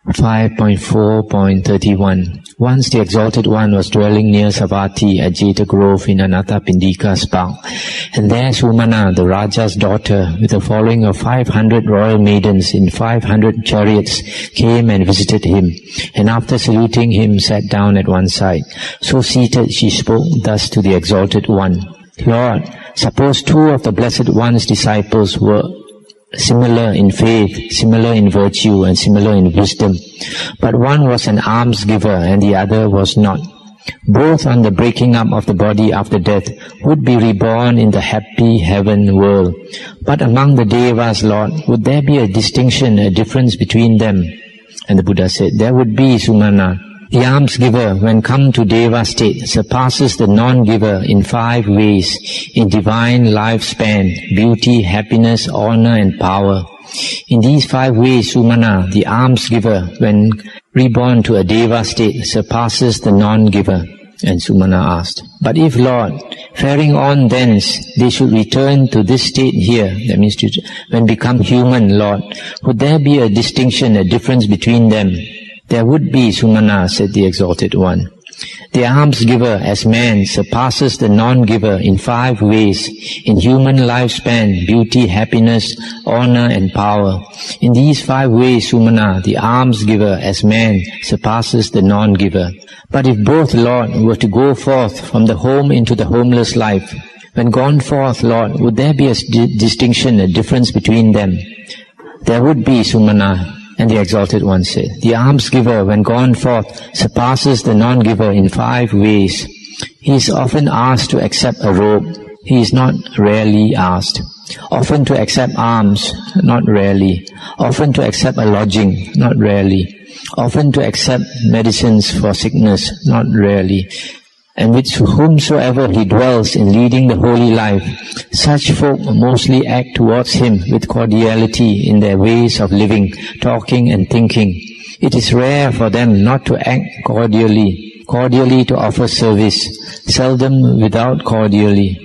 5.4.31. Once the Exalted One was dwelling near Savatthi at Jeta Grove in Anathapindika's park, and there Sumana, the Raja's daughter, with a following of 500 royal maidens in 500 chariots, came and visited him, and after saluting him sat down at one side. So seated she spoke thus to the Exalted One: Lord, suppose two of the Blessed One's disciples were similar in faith, similar in virtue, and similar in wisdom, but one was an alms giver and the other was not. Both on the breaking up of the body after death would be reborn in the happy heaven world. But among the Devas, Lord, would there be a distinction, a difference between them? And the Buddha said, there would be, Sumana. The alms giver, when come to Deva state, surpasses the non-giver in 5 ways, in divine lifespan, beauty, happiness, honor, and power. In these 5 ways, Sumana, the alms giver, when reborn to a Deva state, surpasses the non-giver. And Sumana asked, but if, Lord, faring on thence, they should return to this state here, that means when become human, Lord, would there be a distinction, a difference between them? There would be, Sumana, said the Exalted One. The alms giver as man surpasses the non-giver in 5 ways, in human lifespan, beauty, happiness, honor, and power. In these 5 ways, Sumana, the alms giver as man surpasses the non-giver. But if both, Lord, were to go forth from the home into the homeless life, when gone forth, Lord, would there be a distinction, a difference between them? There would be, Sumana. And the Exalted One said, the alms giver, when gone forth, surpasses the non-giver in 5 ways. He is often asked to accept a robe. He is not rarely asked. Often to accept alms, not rarely. Often to accept a lodging, not rarely. Often to accept medicines for sickness, not rarely. And with whomsoever he dwells in leading the holy life, such folk mostly act towards him with cordiality in their ways of living, talking and thinking. It is rare for them not to act cordially to offer service, seldom without cordiality.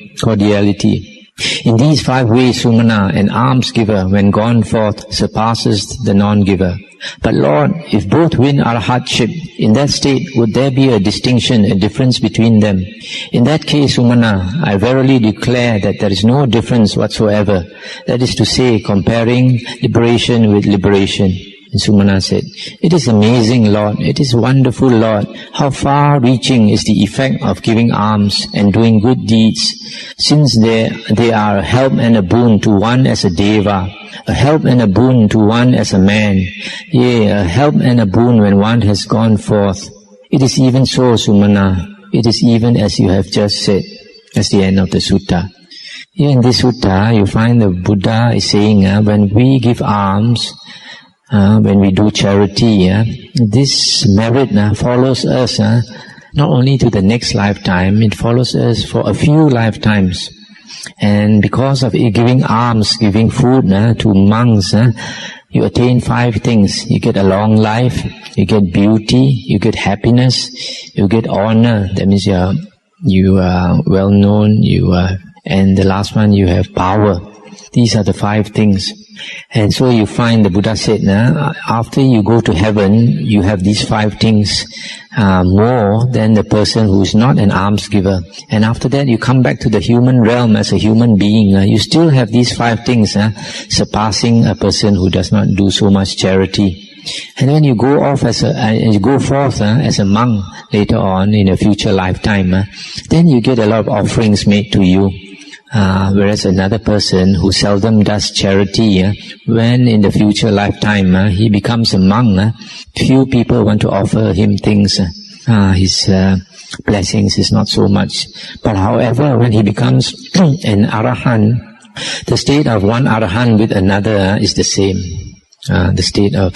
In these 5 ways, Sumana, an alms giver, when gone forth, surpasses the non-giver. But Lord, if both win arhatship, in that state would there be a distinction, a difference between them? In that case, Sumana, I verily declare that there is no difference whatsoever. That is to say, comparing liberation with liberation. And Sumana said, it is amazing, Lord, it is wonderful, Lord, how far-reaching is the effect of giving alms and doing good deeds, since they are a help and a boon to one as a Deva, a help and a boon to one as a man, yea, a help and a boon when one has gone forth. It is even so, Sumana, it is even as you have just said. That's the end of the sutta. Here in this sutta, you find the Buddha is saying, when we give alms, when we do charity, this merit follows us not only to the next lifetime, it follows us for a few lifetimes. And because of giving alms, giving food to monks, you attain 5 things. You get a long life, you get beauty, you get happiness, you get honor. That means you are well known, and the last one, you have power. These are the 5 things. And so you find the Buddha said, after you go to heaven, you have these 5 things more than the person who is not an alms giver. And after that, you come back to the human realm as a human being. You still have these 5 things, surpassing a person who does not do so much charity. And when you go off you go forth as a monk later on in a future lifetime, then you get a lot of offerings made to you. Whereas another person who seldom does charity, when in the future lifetime he becomes a monk, few people want to offer him things. His blessings is not so much. But however, when he becomes an arahant, the state of one arahant with another is the same. The state of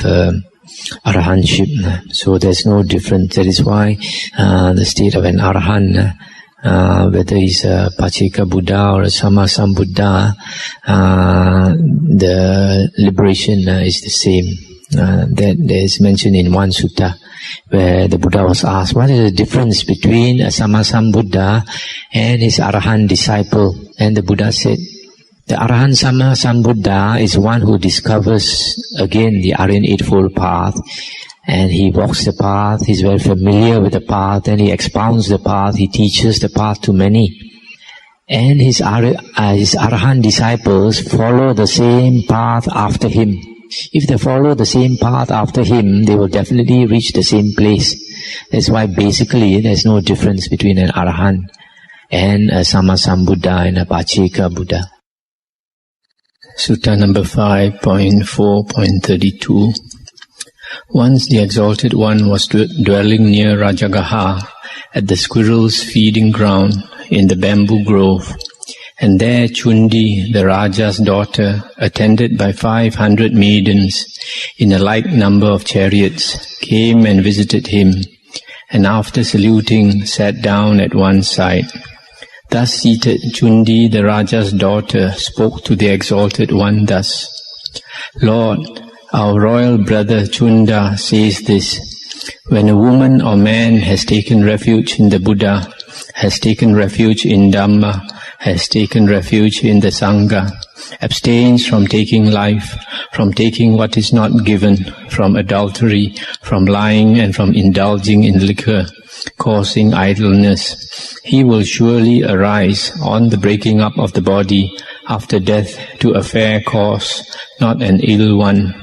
arahantship. So there's no difference. That is why the state of an arahant, whether he's a Pacheka Buddha or a Sammasambuddha, the liberation is the same. That is mentioned in one sutta, where the Buddha was asked, what is the difference between a Sammasambuddha and his Arahant disciple? And the Buddha said, the Arahant Sammasambuddha is one who discovers again the Aryan Eightfold Path, and he walks the path, he's very familiar with the path, and he expounds the path, he teaches the path to many. And his Arahant disciples follow the same path after him. If they follow the same path after him, they will definitely reach the same place. That's why basically there's no difference between an Arahant and a Sammasambuddha and a Pacheka Buddha. Sutta number 5.4.32. Once the Exalted One was dwelling near Rajagaha, at the squirrels' feeding ground in the bamboo grove, and there Chundi, the Raja's daughter, attended by 500 maidens in a like number of chariots, came and visited him, and after saluting sat down at one side. Thus seated, Chundi, the Raja's daughter, spoke to the Exalted One thus: Lord, our royal brother Chunda says this: when a woman or man has taken refuge in the Buddha, has taken refuge in Dhamma, has taken refuge in the Sangha, abstains from taking life, from taking what is not given, from adultery, from lying and from indulging in liquor, causing idleness, he will surely arise on the breaking up of the body after death to a fair cause, not an ill one.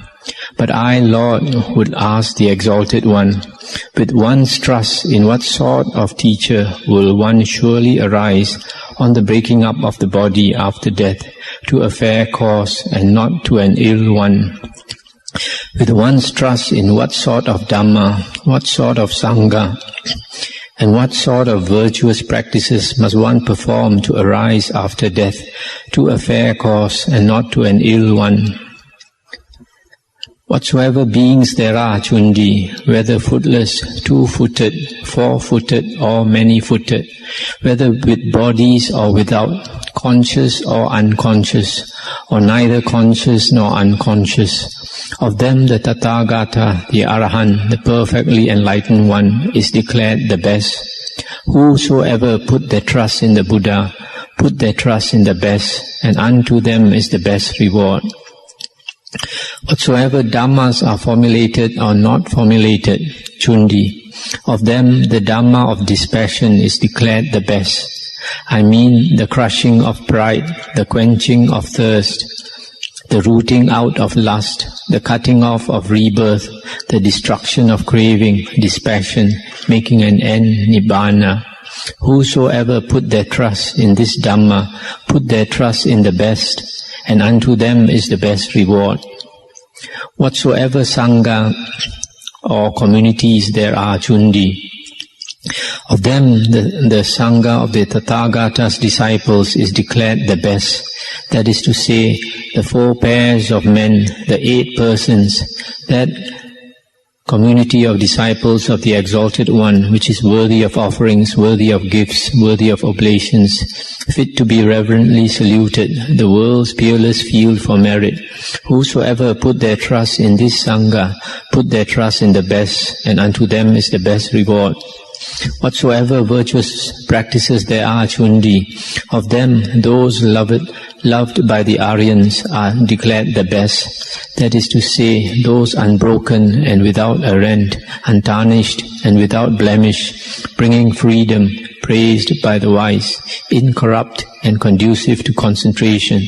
But I, Lord, would ask the Exalted One, with one's trust in what sort of teacher will one surely arise on the breaking up of the body after death to a fair cause and not to an ill one? With one's trust in what sort of Dhamma, what sort of Sangha, and what sort of virtuous practices must one perform to arise after death to a fair cause and not to an ill one? Whatsoever beings there are, Chundi, whether footless, two-footed, four-footed, or many-footed, whether with bodies or without, conscious or unconscious, or neither conscious nor unconscious, of them the Tathagata, the Arahant, the perfectly enlightened one, is declared the best. Whosoever put their trust in the Buddha, put their trust in the best, and unto them is the best reward. Whatsoever Dhammas are formulated or not formulated, Chundi, of them the Dhamma of dispassion is declared the best. I mean the crushing of pride, the quenching of thirst, the rooting out of lust, the cutting off of rebirth, the destruction of craving, dispassion, making an end, Nibbana. Whosoever put their trust in this Dhamma, put their trust in the best, and unto them is the best reward. Whatsoever Sangha or communities there are, Chundi, of them the Sangha of the Tathagata's disciples is declared the best. That is to say, the 4 pairs of men, the 8 persons, that community of disciples of the Exalted One, which is worthy of offerings, worthy of gifts, worthy of oblations, fit to be reverently saluted, the world's peerless field for merit. Whosoever put their trust in this Sangha, put their trust in the best, and unto them is the best reward. Whatsoever virtuous practices there are, Chundi, of them those loved by the Aryans are declared the best. That is to say, those unbroken and without a rent, untarnished and without blemish, bringing freedom, praised by the wise, incorrupt and conducive to concentration.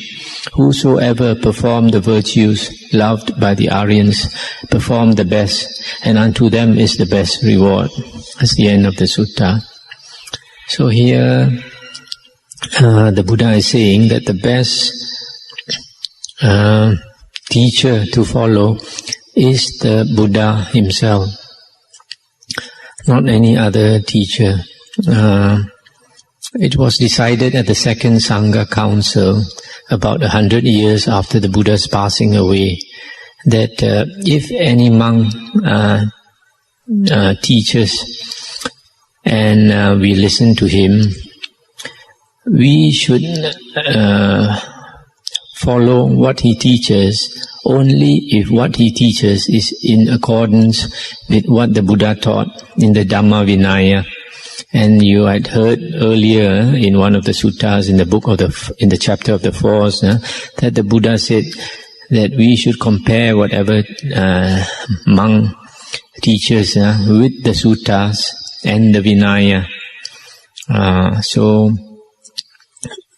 Whosoever perform the virtues loved by the Aryans perform the best, and unto them is the best reward. That's the end of the sutta. So here the Buddha is saying that the best teacher to follow is the Buddha himself, not any other teacher. It was decided at the second Sangha Council about 100 years after the Buddha's passing away that if any monk teaches and we listen to him, we should follow what he teaches only if what he teaches is in accordance with what the Buddha taught in the Dhamma Vinaya. And you had heard earlier in one of the suttas in the book of in the chapter of the Force that the Buddha said that we should compare whatever monk teachers with the suttas and the Vinaya. So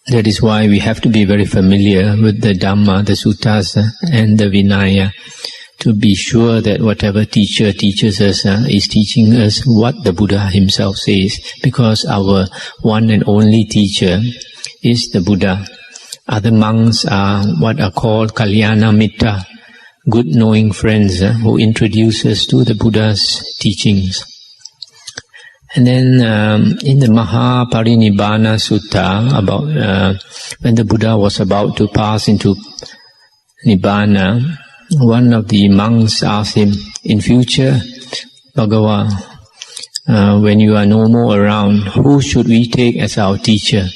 that is why we have to be very familiar with the Dhamma, the suttas and the Vinaya, to be sure that whatever teacher teaches us is teaching us what the Buddha himself says, because our one and only teacher is the Buddha. Other monks are what are called Kalyana Mitta, good knowing friends who introduce us to the Buddha's teachings. And then in the Mahaparinibbana Sutta, about when the Buddha was about to pass into Nibbana, one of the monks asked him, in future, Bhagava, when you are no more around, who should we take as our teacher?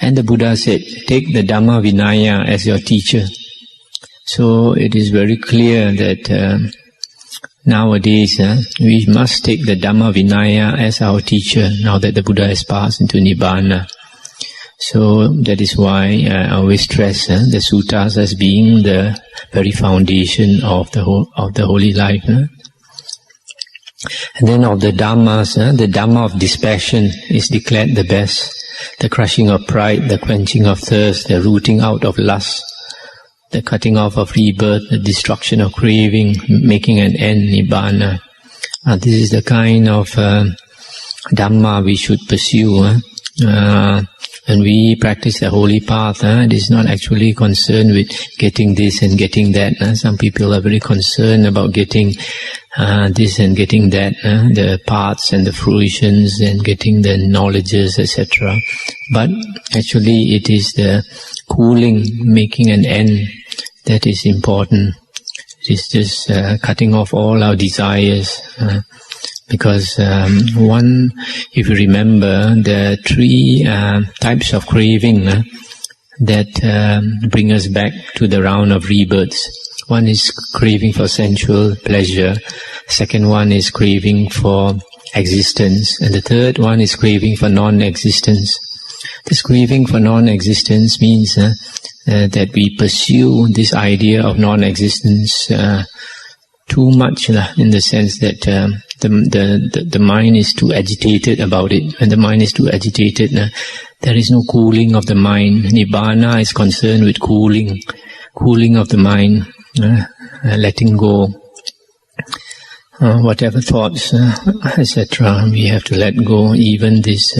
And the Buddha said, take the Dhamma Vinaya as your teacher. So it is very clear that nowadays we must take the Dhamma Vinaya as our teacher now that the Buddha has passed into Nibbana. So that is why I always stress the suttas as being the very foundation of the holy life. And then of the Dhammas, the Dhamma of dispassion is declared the best. The crushing of pride, the quenching of thirst, the rooting out of lust, the cutting off of rebirth, the destruction of craving, making an end, Nibbana. This is the kind of Dhamma we should pursue. When we practice the holy path, it is not actually concerned with getting this and getting that. Some people are very concerned about getting this and getting that, the paths and the fruitions and getting the knowledges, etc. But actually it is the cooling, making an end, that is important. It is just cutting off all our desires. Because if you remember, the three types of craving that bring us back to the round of rebirths. One is craving for sensual pleasure. Second one is craving for existence. And the third one is craving for non-existence. This craving for non-existence means that we pursue this idea of non-existence too much, in the sense that the mind is too agitated about it. When the mind is too agitated, there is no cooling of the mind. Nibbana is concerned with cooling of the mind, letting go. Whatever thoughts, etc., we have to let go. Even this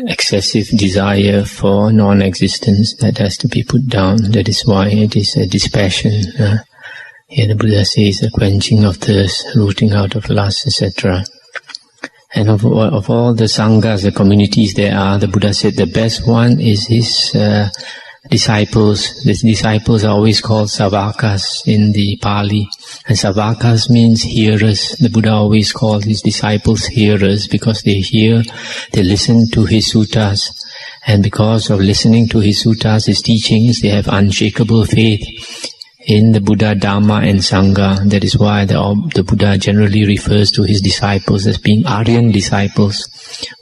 excessive desire for non-existence, that has to be put down. That is why it is a dispassion. Here the Buddha says a quenching of thirst, rooting out of lust, etc. And of all the sanghas, the communities there are, the Buddha said the best one is his disciples. The disciples are always called savakas in the Pali. And savakas means hearers. The Buddha always called his disciples hearers because they hear, they listen to his suttas. And because of listening to his suttas, his teachings, they have unshakable faith in the Buddha, Dhamma and Sangha. That is why the Buddha generally refers to his disciples as being Aryan disciples.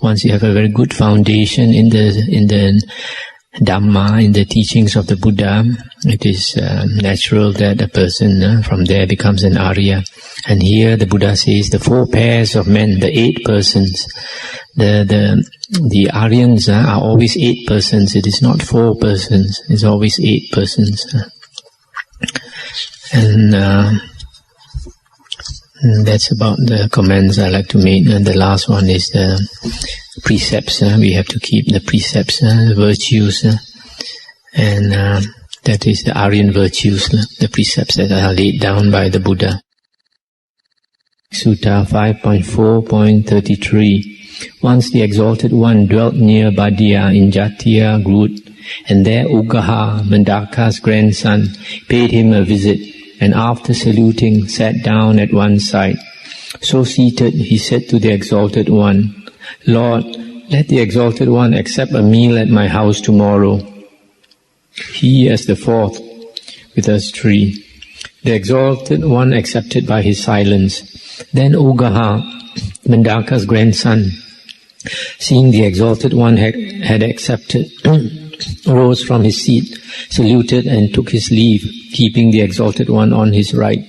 Once you have a very good foundation in the Dhamma, in the teachings of the Buddha, it is natural that a person from there becomes an Arya. And here the Buddha says the 4 pairs of men, the 8 persons. The Aryans are always 8 persons. It is not 4 persons. It's always 8 persons. And that's about the comments I like to make. And the last one is the precepts. We have to keep the precepts, virtues, and that is the Aryan virtues, the precepts that are laid down by the Buddha. Sutta 5.4.33. Once the Exalted One dwelt near Badia in Jatiya Grud, and there Uggaha, Mandaka's grandson, paid him a visit, and after saluting, sat down at one side. So seated, he said to the Exalted One, Lord, let the Exalted One accept a meal at my house tomorrow. He as the 4th, with us 3. The Exalted One accepted by his silence. Then Uggaha, Mandaka's grandson, seeing the Exalted One had accepted, rose from his seat, saluted and took his leave, keeping the Exalted One on his right.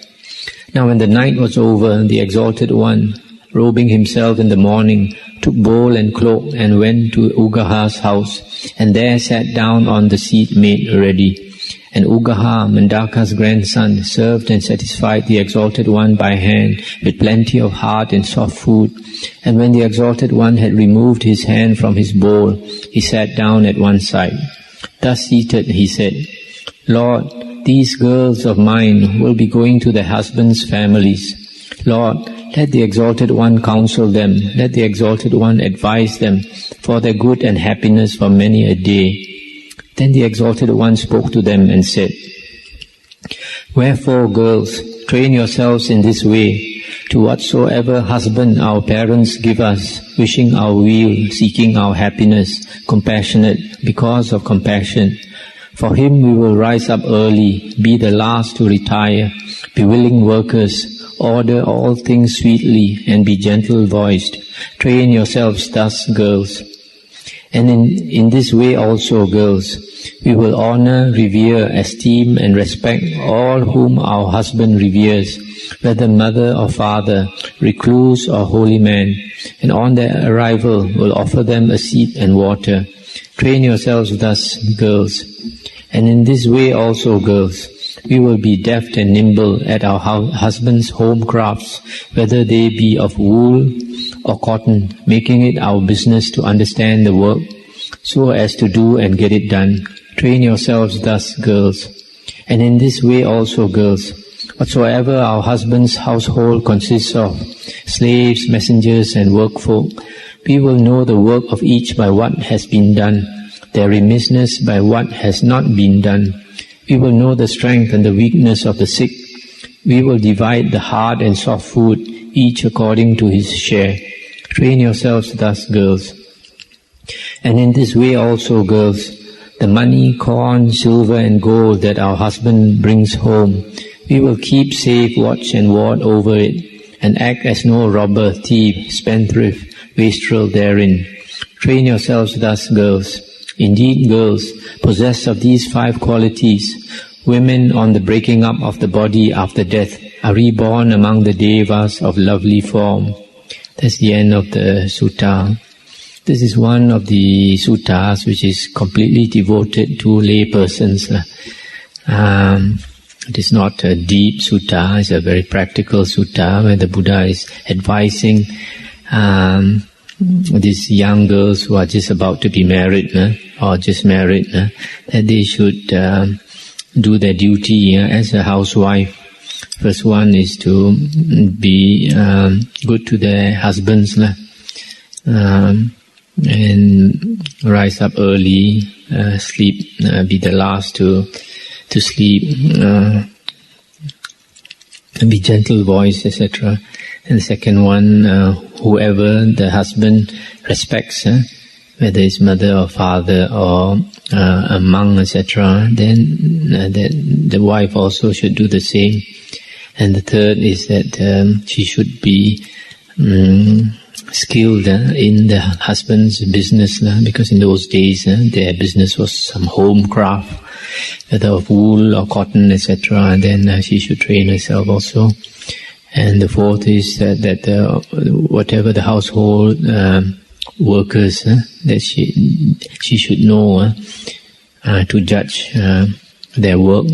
Now when the night was over, the Exalted One, robing himself in the morning, took bowl and cloak and went to Uggaha's house, and there sat down on the seat made ready. And Uggaha, Mandaka's grandson, served and satisfied the Exalted One by hand with plenty of hard and soft food. And when the Exalted One had removed his hand from his bowl, he sat down at one side. Thus seated, he said, Lord, these girls of mine will be going to their husbands' families. Lord, let the Exalted One counsel them, let the Exalted One advise them for their good and happiness for many a day. Then the Exalted One spoke to them and said, Wherefore, girls, train yourselves in this way, to whatsoever husband our parents give us, wishing our weal, seeking our happiness, compassionate because of compassion. For him we will rise up early, be the last to retire, be willing workers, order all things sweetly, and be gentle-voiced. Train yourselves thus, girls. And in this way also, girls, we will honor, revere, esteem, and respect all whom our husband reveres, whether mother or father, recluse or holy man, and on their arrival will offer them a seat and water. Train yourselves thus, girls. And in this way also, girls, we will be deft and nimble at our husbands' home crafts, whether they be of wool or cotton, making it our business to understand the work, so as to do and get it done. Train yourselves thus, girls. And in this way also, girls, whatsoever our husband's household consists of, slaves, messengers, and workfolk, we will know the work of each by what has been done, their remissness by what has not been done. We will know the strength and the weakness of the sick. We will divide the hard and soft food, each according to his share. Train yourselves thus, girls. And in this way also, girls, the money, corn, silver, and gold that our husband brings home, we will keep safe watch and ward over it, and act as no robber, thief, spendthrift, wastrel therein. Train yourselves thus, girls. Indeed, girls, possessed of these 5 qualities, women on the breaking up of the body after death are reborn among the devas of lovely form. That's the end of the sutta. This is one of the suttas which is completely devoted to lay persons. It is not a deep sutta, it's a very practical sutta where the Buddha is advising these young girls who are just about to be married or just married, that they should do their duty as a housewife. First one is to be good to their husbands and rise up early, sleep, be the last to sleep, and be gentle voice, etc. And the second one, whoever the husband respects, whether it's mother or father or a monk, etc., then the wife also should do the same. And the third is that she should be skilled in the husband's business, because in those days their business was some home craft, whether of wool or cotton, etc., and then she should train herself also. And the fourth is that whatever the household workers, that she should know to judge their work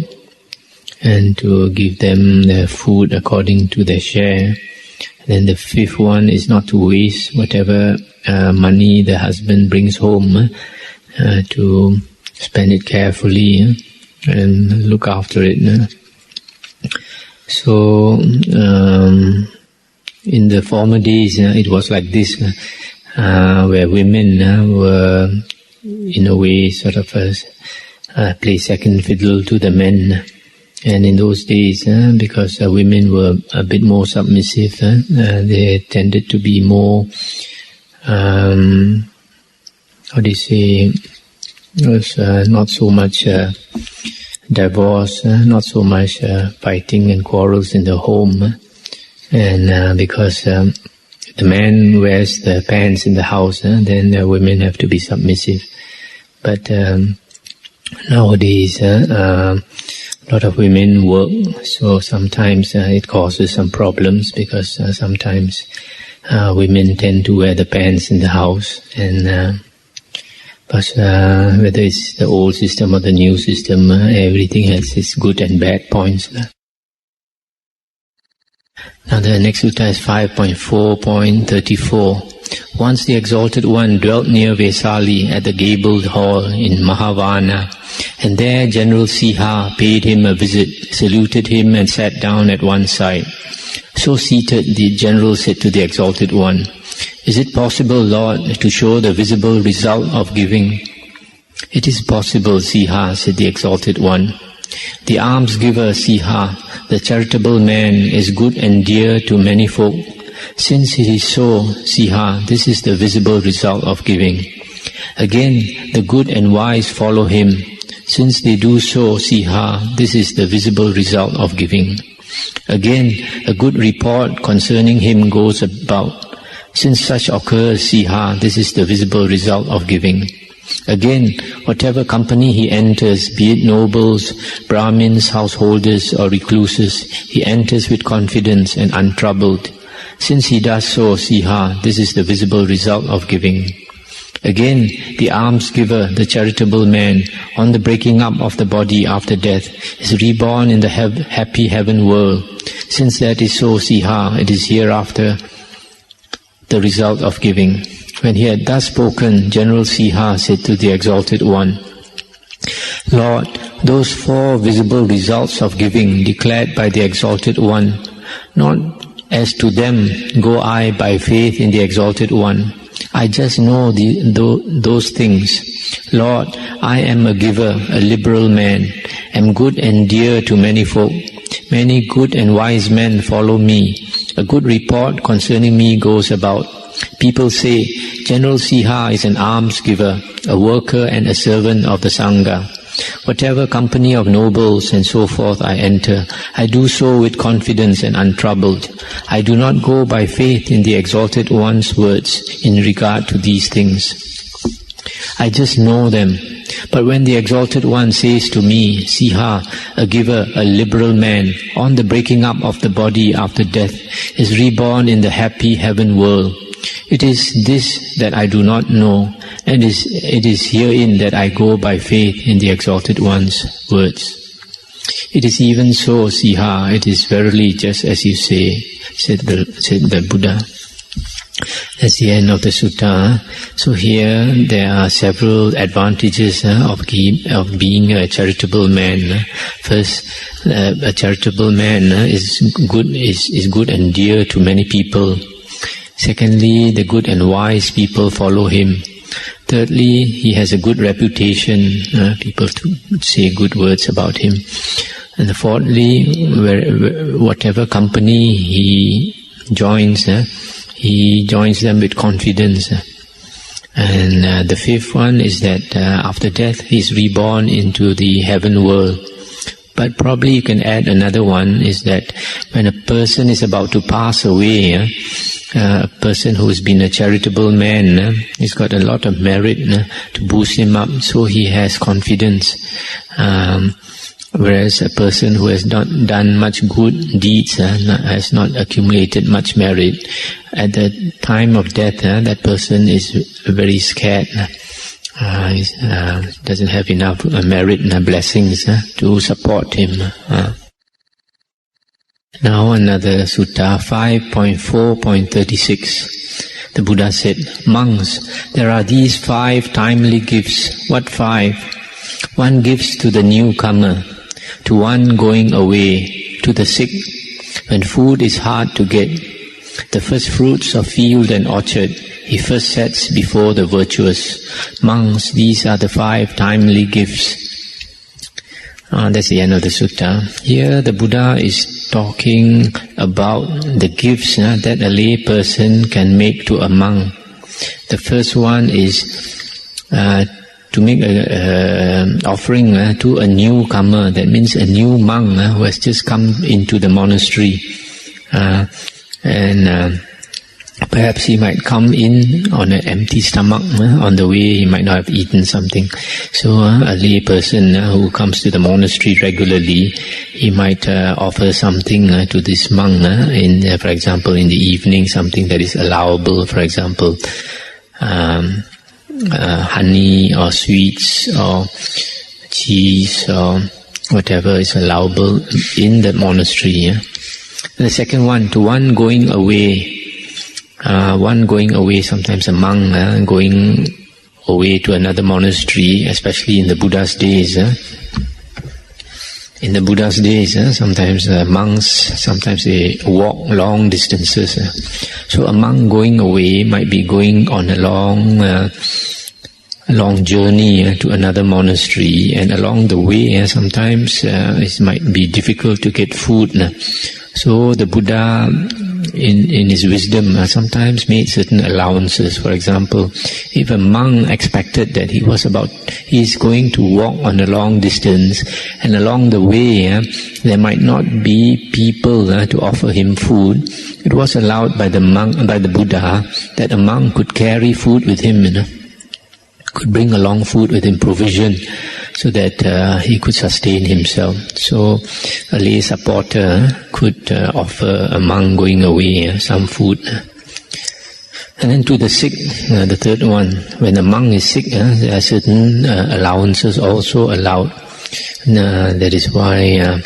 and to give them their food according to their share. Then the fifth one is not to waste whatever money the husband brings home, to spend it carefully and look after it. So, in the former days, it was like this, where women were, in a way, sort of play second fiddle to the men. And in those days, because women were a bit more submissive, they tended to be more, not so much divorce, not so much fighting and quarrels in the home. And because the man wears the pants in the house, then the women have to be submissive. But nowadays, A lot of women work, so sometimes it causes some problems because sometimes women tend to wear the pants in the house, and but whether it's the old system or the new system, everything has its good and bad points. Now the next sutta is 5.4.34. Once the Exalted One dwelt near Vesali at the gabled hall in Mahavana, and there General Siha paid him a visit, saluted him and sat down at one side. So seated, the general said to the Exalted One, "Is it possible, Lord, to show the visible result of giving?" "It is possible, Siha," said the Exalted One. "The alms giver, Siha, the charitable man, is good and dear to many folk. Since it is so, Siha, this is the visible result of giving. Again, the good and wise follow him. Since they do so, Siha, this is the visible result of giving. Again, a good report concerning him goes about. Since such occurs, Siha, this is the visible result of giving. Again, whatever company he enters, be it nobles, Brahmins, householders or recluses, he enters with confidence and untroubled. Since he does so, Siha, this is the visible result of giving. Again, the alms giver, the charitable man, on the breaking up of the body after death, is reborn in the happy heaven world. Since that is so, Siha, it is hereafter the result of giving." When he had thus spoken, General Siha said to the Exalted One, "Lord, those 4 visible results of giving declared by the Exalted One, not as to them go I by faith in the Exalted One. I just know those things. Lord, I am a giver, a liberal man, am good and dear to many folk. Many good and wise men follow me. A good report concerning me goes about. People say, General Siha is an alms giver, a worker and a servant of the Sangha. Whatever company of nobles and so forth I enter, I do so with confidence and untroubled. I do not go by faith in the Exalted One's words in regard to these things. I just know them. But when the Exalted One says to me, Siha, a giver, a liberal man, on the breaking up of the body after death, is reborn in the happy heaven world, it is this that I do not know, and it is herein that I go by faith in the Exalted One's words. It is even so, Siha, it is verily just as you say, said the Buddha. That's the end of the sutta. So here there are several advantages of being a charitable man. First, a charitable man is good and dear to many people. Secondly, the good and wise people follow him. Thirdly, he has a good reputation. People say good words about him. And fourthly, whatever company he joins them with confidence. And the fifth one is that after death he is reborn into the heaven world. But probably you can add another one, is that when a person is about to pass away, a person who has been a charitable man, he's got a lot of merit to boost him up, so he has confidence. Whereas a person who has not done much good deeds, has not accumulated much merit, at the time of death, that person is very scared. Doesn't have enough merit and blessings to support him. Now another sutta, 5.4.36. The Buddha said, "Monks, there are these 5 timely gifts." "What 5? "One gives to the newcomer, to one going away, to the sick, when food is hard to get, the first fruits of field and orchard, he first sets before the virtuous. Monks, these are the 5 timely gifts." That's the end of the sutta. Here the Buddha is talking about the gifts that a lay person can make to a monk. The first one is to make an offering to a newcomer. That means a new monk who has just come into the monastery. And a Perhaps he might come in on an empty stomach. On the way, he might not have eaten something. So a lay person who comes to the monastery regularly, he might offer something to this monk. For example, in the evening, something that is allowable. For example, honey or sweets or cheese or whatever is allowable in the monastery. And the second one, to one going away. Sometimes a monk going away to another monastery, especially in the Buddha's days. In the Buddha's days, sometimes monks, sometimes they walk long distances. So a monk going away might be going on a long journey to another monastery, and along the way sometimes it might be difficult to get food. So the Buddha, in his wisdom, sometimes made certain allowances. For example, if a monk expected that he's going to walk on a long distance, and along the way there might not be people to offer him food, it was allowed by the Buddha that a monk could carry food with him, could bring along food with him, provision, so that he could sustain himself. So a lay supporter could offer a monk going away some food. And then to the sick, the third one, when a monk is sick, there are certain allowances also allowed. That is why,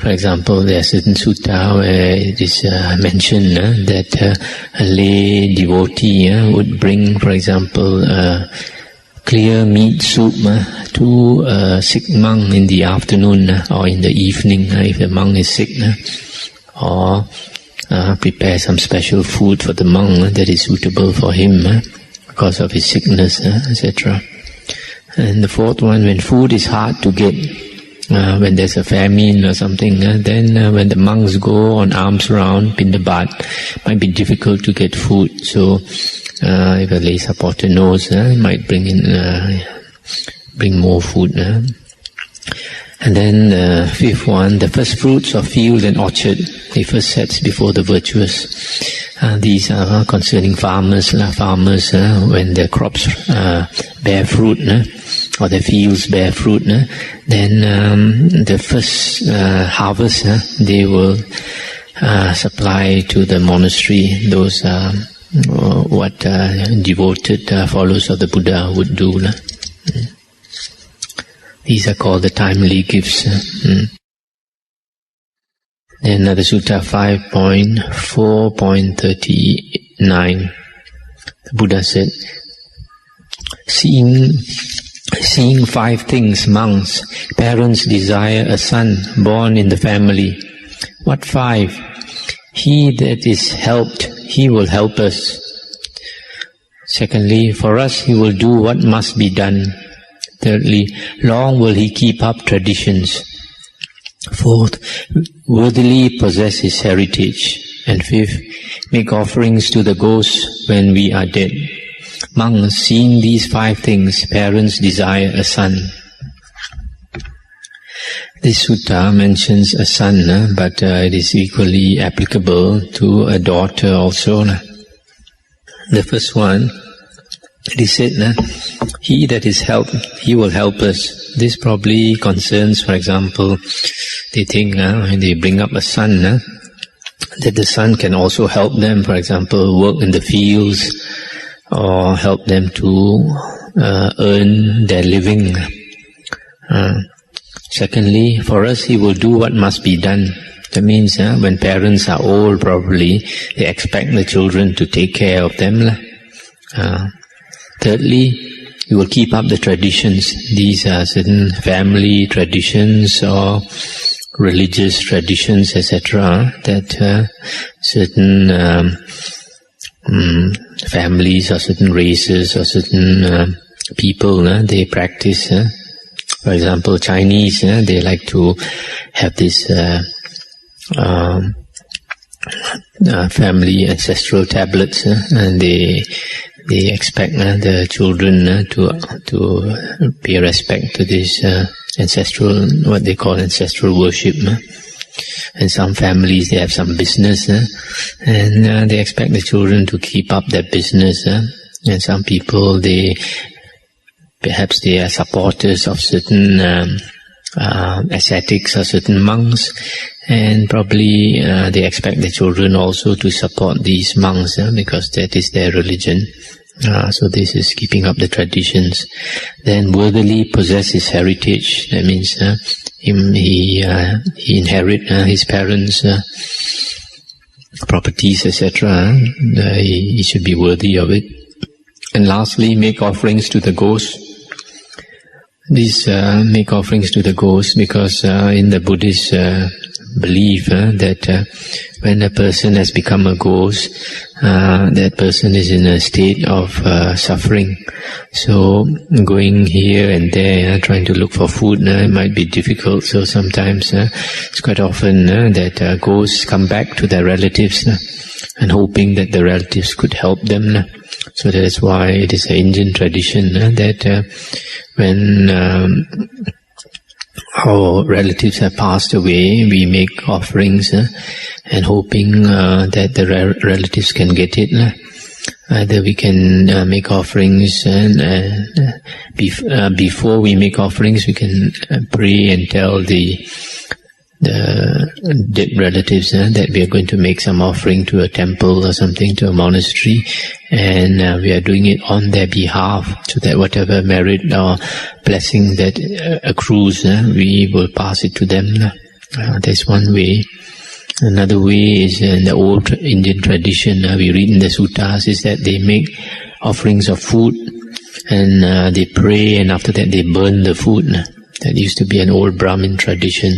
for example, there are certain sutta where it is mentioned that a lay devotee would bring, for example, clear meat soup to a sick monk in the afternoon or in the evening if the monk is sick, or prepare some special food for the monk that is suitable for him because of his sickness, etc. And the fourth one, when food is hard to get, when there's a famine or something, then when the monks go on alms round, pindabat, might be difficult to get food. So if a lay supporter knows, he might bring more food. And then the fifth one, the first fruits of field and orchard, he first sets before the virtuous. These are concerning farmers. Farmers, when their crops bear fruit, or their fields bear fruit, then the first harvest they will supply to the monastery. Those are what devoted followers of the Buddha would do. These are called the timely gifts. Then the Sutta 5.4.39, the Buddha said, Seeing five things, monks, parents desire a son born in the family. What five? He that is helped, he will help us. Secondly, for us he will do what must be done. Thirdly, long will he keep up traditions. Fourth, worthily possess his heritage. And fifth, make offerings to the ghosts when we are dead. Monks, seeing these five things, parents desire a son. This sutta mentions a son, but it is equally applicable to a daughter also. The first one, it is said, he that is helped, he will help us. This probably concerns, for example, they think when they bring up a son, that the son can also help them, for example, work in the fields, or help them to earn their living. Secondly, for us he will do what must be done. That means when parents are old, probably they expect the children to take care of them. Thirdly, he will keep up the traditions. These are certain family traditions or religious traditions, etc. that certain families or certain races or certain people they practice. For example, Chinese, they like to have this family ancestral tablets, and they expect the children to pay respect to this ancestral, what they call ancestral worship. And some families, they have some business, and they expect the children to keep up their business. And some people, perhaps they are supporters of certain ascetics or certain monks, and probably they expect the children also to support these monks because that is their religion. So this is keeping up the traditions. Then worthily possess his heritage. That means he inherit his parents' properties, etc. He should be worthy of it. And lastly, make offerings to the ghosts. These make offerings to the ghosts because in the Buddhist belief that when a person has become a ghost, that person is in a state of suffering. So going here and there, trying to look for food, it might be difficult. So sometimes it's quite often that ghosts come back to their relatives and hoping that the relatives could help them. So that's why it is an Indian tradition that when our relatives have passed away, we make offerings and hoping that the relatives can get it. Either we can make offerings and before we make offerings, we can pray and tell the dead relatives that we are going to make some offering to a temple or something, to a monastery, and we are doing it on their behalf, so that whatever merit or blessing that accrues, we will pass it to them. That's one way. Another way is in the old Indian tradition, we read in the suttas, is that they make offerings of food and they pray, and after that they burn the food. That used to be an old Brahmin tradition.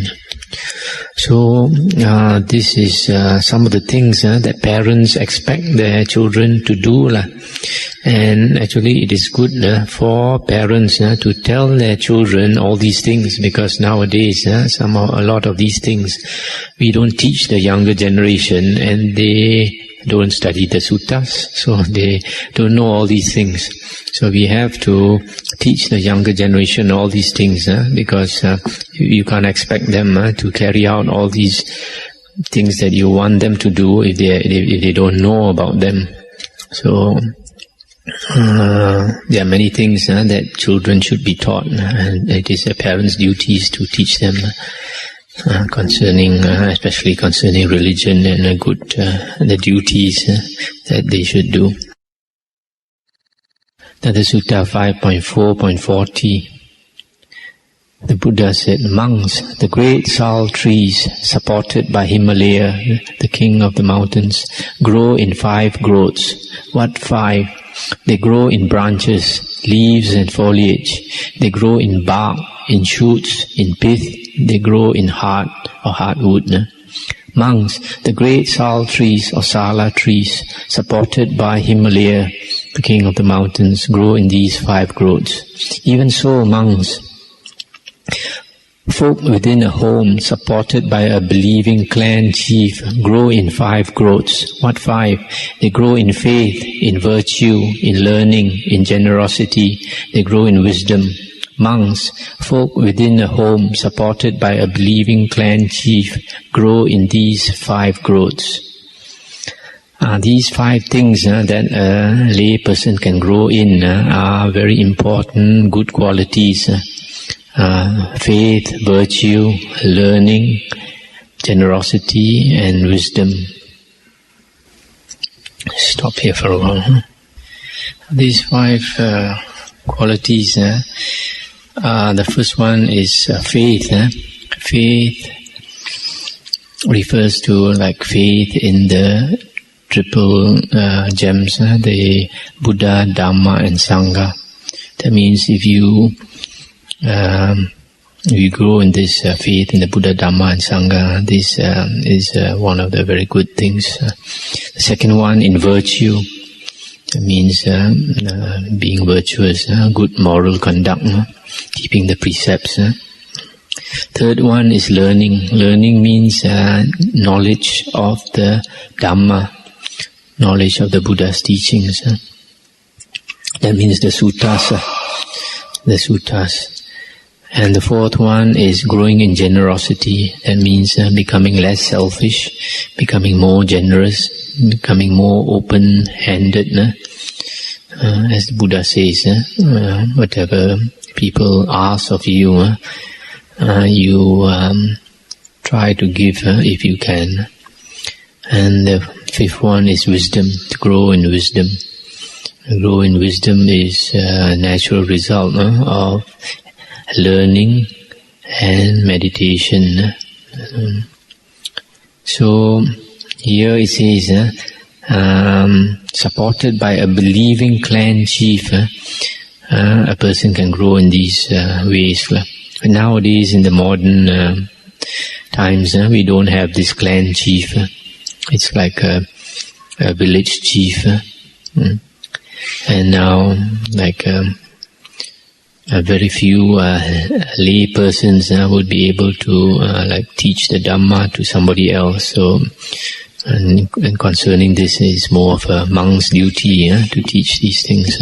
So this is some of the things that parents expect their children to do. And actually it is good for parents to tell their children all these things, because nowadays a lot of these things we don't teach the younger generation, and they don't study the suttas, so they don't know all these things. So we have to teach the younger generation all these things, because you can't expect them to carry out all these things that you want them to do if they don't know about them. So there are many things that children should be taught, and it is a parent's duties to teach them especially concerning religion and the duties that they should do. That is Sutta 5.4.40. The Buddha said, monks, the great sal trees supported by Himalaya, the king of the mountains, grow in 5 growths. What 5? They grow in branches, leaves and foliage. They grow in bark, in shoots, in pith. They grow in heart or hardwood. Monks, the great sal trees or sala trees supported by Himalaya, the king of the mountains, grow in these 5 growths. Even so, monks, folk within a home supported by a believing clan chief grow in 5 growths. What 5? They grow in faith, in virtue, in learning, in generosity. They grow in wisdom. Monks, folk within a home supported by a believing clan chief grow in these 5 growths. These 5 things that a lay person can grow in are very important, good qualities. Faith, virtue, learning, generosity and wisdom. Stop here for a while. These 5 qualities, the first one is faith. Faith refers to like faith in the triple gems, the Buddha, Dhamma and Sangha. That means if you grow in this faith in the Buddha, Dhamma and Sangha, this is one of the very good things. The second one, in virtue. That means being virtuous, good moral conduct, keeping the precepts. Third one is learning. Learning means knowledge of the Dhamma, knowledge of the Buddha's teachings. That means the suttas. And the fourth one is growing in generosity. That means becoming less selfish, becoming more generous, becoming more open-handed. As the Buddha says, whatever people ask of you, you try to give if you can. And the fifth one is wisdom, to grow in wisdom. Grow in wisdom is a natural result of learning and meditation. So here it says, supported by a believing clan chief, a person can grow in these ways. But nowadays, in the modern times, we don't have this clan chief. It's like a village chief. And now, like very few lay persons would be able to like teach the Dhamma to somebody else. So, and concerning this, is more of a monk's duty to teach these things.